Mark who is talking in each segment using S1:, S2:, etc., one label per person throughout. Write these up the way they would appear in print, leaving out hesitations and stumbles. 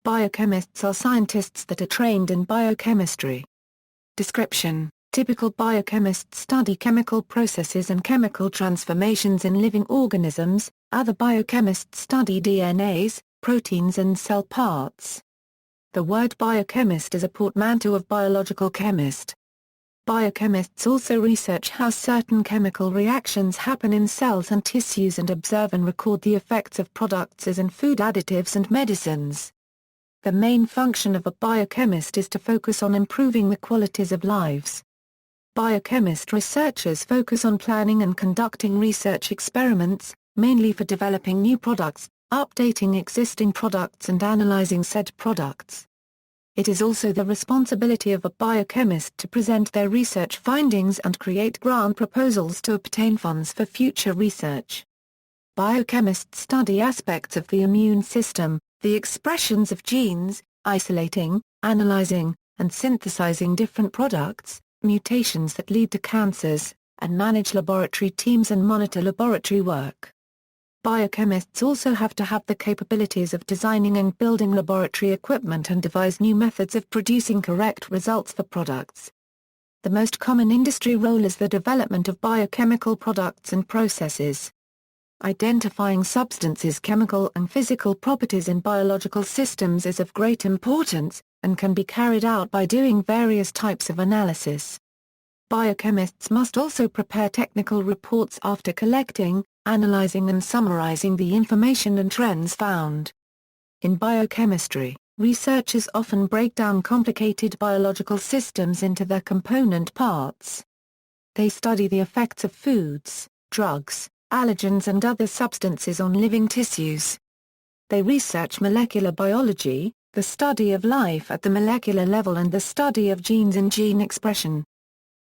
S1: Biochemists are scientists that are trained in biochemistry. Description: typical biochemists study chemical processes and chemical transformations in living organisms. Other biochemists study DNAs, proteins and cell parts. The word biochemist is a portmanteau of biological chemist. Biochemists also research how certain chemical reactions happen in cells and tissues and observe and record the effects of products as in food additives and medicines. The main function of a biochemist is to focus on improving the qualities of lives. Biochemist researchers focus on planning and conducting research experiments, mainly for developing new products, updating existing products and analyzing said products. It is also the responsibility of a biochemist to present their research findings and create grant proposals to obtain funds for future research. Biochemists study aspects of the immune system, the expressions of genes, isolating, analyzing, and synthesizing different products, mutations that lead to cancers, and manage laboratory teams and monitor laboratory work. Biochemists also have to have the capabilities of designing and building laboratory equipment and devise new methods of producing correct results for products. The most common industry role is the development of biochemical products and processes. Identifying substances' chemical and physical properties in biological systems is of great importance, and can be carried out by doing various types of analysis. Biochemists must also prepare technical reports after collecting, analyzing and summarizing the information and trends found. In biochemistry, researchers often break down complicated biological systems into their component parts. They study the effects of foods, drugs, allergens and other substances on living tissues. They research molecular biology, the study of life at the molecular level and the study of genes and gene expression.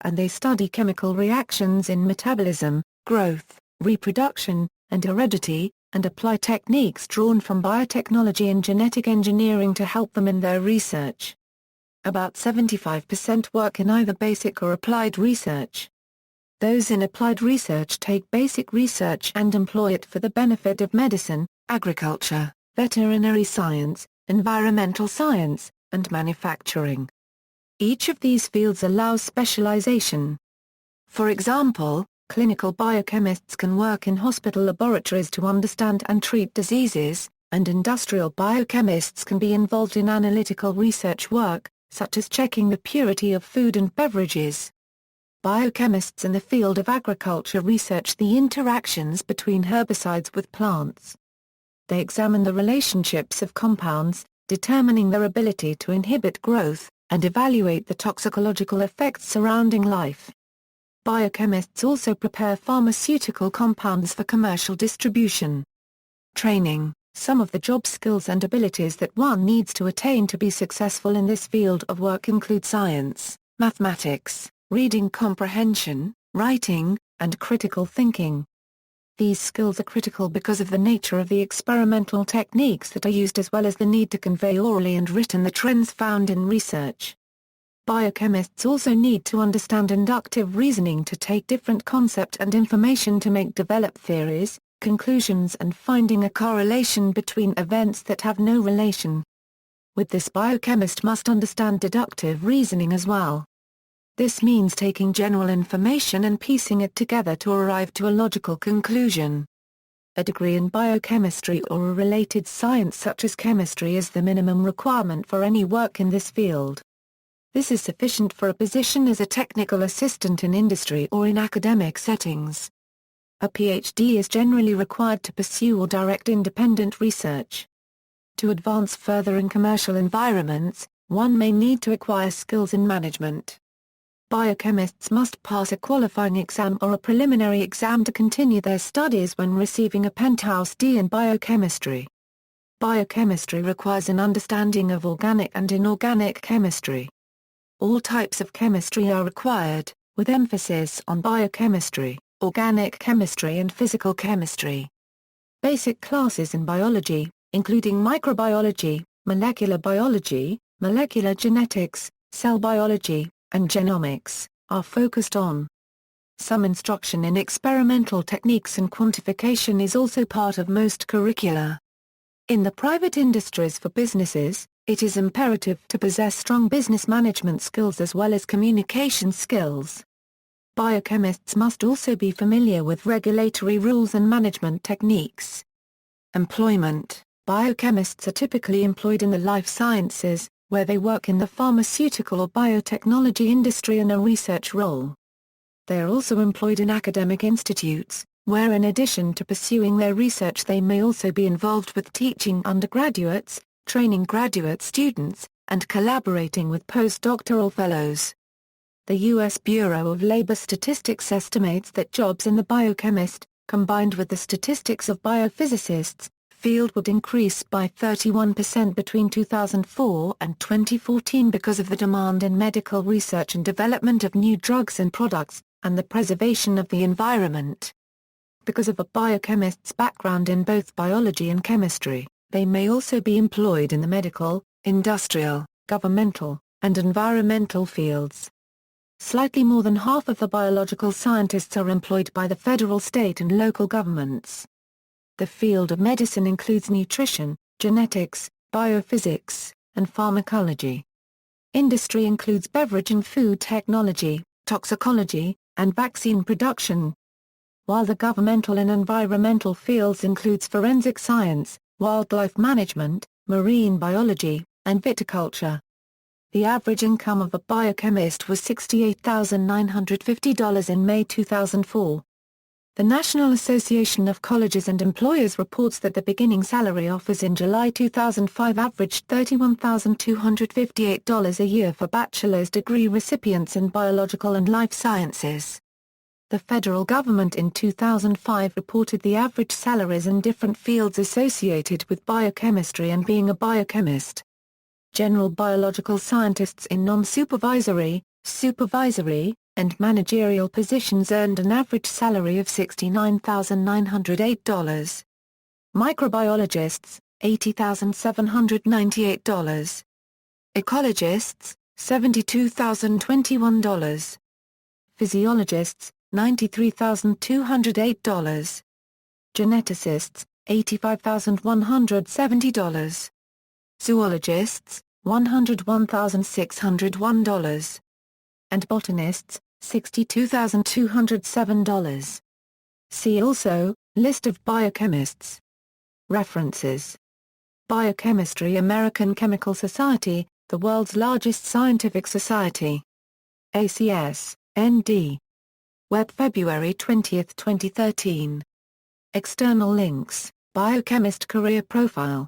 S1: And they study chemical reactions in metabolism, growth, reproduction, and heredity, and apply techniques drawn from biotechnology and genetic engineering to help them in their research. About 75% work in either basic or applied research. Those in applied research take basic research and employ it for the benefit of medicine, agriculture, veterinary science, environmental science, and manufacturing. Each of these fields allows specialization. For example, clinical biochemists can work in hospital laboratories to understand and treat diseases, and industrial biochemists can be involved in analytical research work, such as checking the purity of food and beverages. Biochemists in the field of agriculture research the interactions between herbicides with plants. They examine the relationships of compounds, determining their ability to inhibit growth, and evaluate the toxicological effects surrounding life. Biochemists also prepare pharmaceutical compounds for commercial distribution. Training: some of the job skills and abilities that one needs to attain to be successful in this field of work include science, mathematics, reading comprehension, writing, and critical thinking. These skills are critical because of the nature of the experimental techniques that are used as well as the need to convey orally and written the trends found in research. Biochemists also need to understand inductive reasoning to take different concept and information to develop theories, conclusions and finding a correlation between events that have no relation. With this, biochemist must understand deductive reasoning as well. This means taking general information and piecing it together to arrive to a logical conclusion. A degree in biochemistry or a related science such as chemistry is the minimum requirement for any work in this field. This is sufficient for a position as a technical assistant in industry or in academic settings. A PhD is generally required to pursue or direct independent research. To advance further in commercial environments, one may need to acquire skills in management. Biochemists must pass a qualifying exam or a preliminary exam to continue their studies when receiving a Penthouse D in biochemistry. Biochemistry requires an understanding of organic and inorganic chemistry. All types of chemistry are required, with emphasis on biochemistry, organic chemistry and physical chemistry. Basic classes in biology, including microbiology, molecular biology, molecular genetics, cell biology, and genomics, are focused on. Some instruction in experimental techniques and quantification is also part of most curricula. In the private industries for businesses, it is imperative to possess strong business management skills as well as communication skills. Biochemists must also be familiar with regulatory rules and management techniques. Employment: biochemists are typically employed in the life sciences, where they work in the pharmaceutical or biotechnology industry in a research role. They are also employed in academic institutes, where in addition to pursuing their research they may also be involved with teaching undergraduates, training graduate students, and collaborating with postdoctoral fellows. The U.S. Bureau of Labor Statistics estimates that jobs in the biochemist, combined with the statistics of biophysicists, field would increase by 31% between 2004 and 2014 because of the demand in medical research and development of new drugs and products, and the preservation of the environment. Because of a biochemist's background in both biology and chemistry, they may also be employed in the medical, industrial, governmental, and environmental fields. Slightly more than half of the biological scientists are employed by the federal, state and local governments. The field of medicine includes nutrition, genetics, biophysics, and pharmacology. Industry includes beverage and food technology, toxicology, and vaccine production. While the governmental and environmental fields includes forensic science, wildlife management, marine biology, and viticulture. The average income of a biochemist was $68,950 in May 2004. The National Association of Colleges and Employers reports that the beginning salary offers in July 2005 averaged $31,258 a year for bachelor's degree recipients in biological and life sciences. The federal government in 2005 reported the average salaries in different fields associated with biochemistry and being a biochemist. General biological scientists in non-supervisory, supervisory, and managerial positions earned an average salary of $69,908. Microbiologists, $80,798. Ecologists, $72,021. Physiologists, $93,208. Geneticists, $85,170. Zoologists, $101,601. And botanists, $62,207. See also, List of biochemists. References. Biochemistry. American Chemical Society, the world's largest scientific society. ACS, ND. Web February 20, 2013. External links, Biochemist Career Profile.